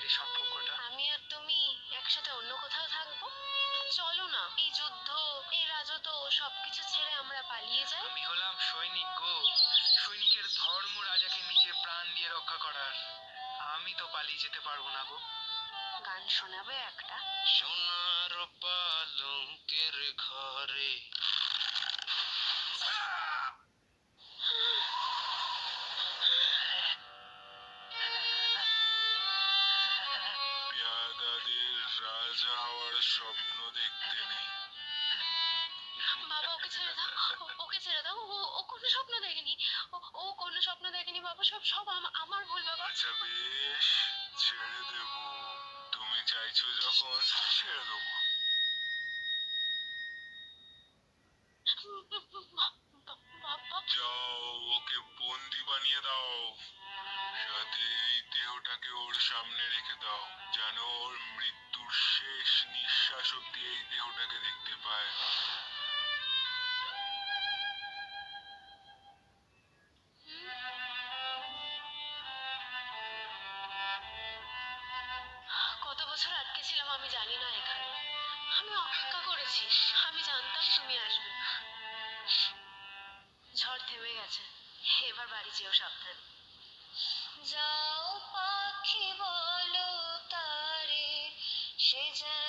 এই সম্পর্কটা। আমি আর তুমি একসাথে অন্য কোথাও থাকবো। চলো না, এই যুদ্ধ, এই রাজত্ব সবকিছু ছেড়ে আমরা পালিয়ে যাই। আমি হলাম সৈনিক গো, সৈনিকের ধর্ম রাজাকে নিজের প্রাণ দিয়ে রক্ষা করার। আমি তো পালিয়ে যেতে পারবো না গো। গান শোনাবে একটা? সোনার পালঙ্কের ঘরে পেয়াদাদের রাজা হওয়ার স্বপ্ন দেখতে নেই। বাবা ওকে ছেড়ে দাও, ওকে ছেড়ে দাও। ও কোনো স্বপ্ন দেখেনি, ও কোনো স্বপ্ন দেখেনি বাবা। সব সব আমার ভুল বাবা। আচ্ছা বেশ, ছেড়ে দেব। তুমি চাইছো যখন ছেড়ে দেবো। বাবা যাও, ওকে বন্দি বানিয়ে দাও। সাথে এই দেহটাকে ওর সামনে রেখে দাও, যেন ওর মৃত্যুর শেষ নিঃশ্বাস অব্দি এই দেহটাকে দেখতে পায়। কত বছর আটকে ছিলাম আমি জানি না এখানে। আমি অপেক্ষা করেছি, আমি জানতাম তুমি আসবে। ঝড় থেমে গেছে, এবার বাড়ি যেও সাবধান। যাও পাখি বলো তারে, সে যেন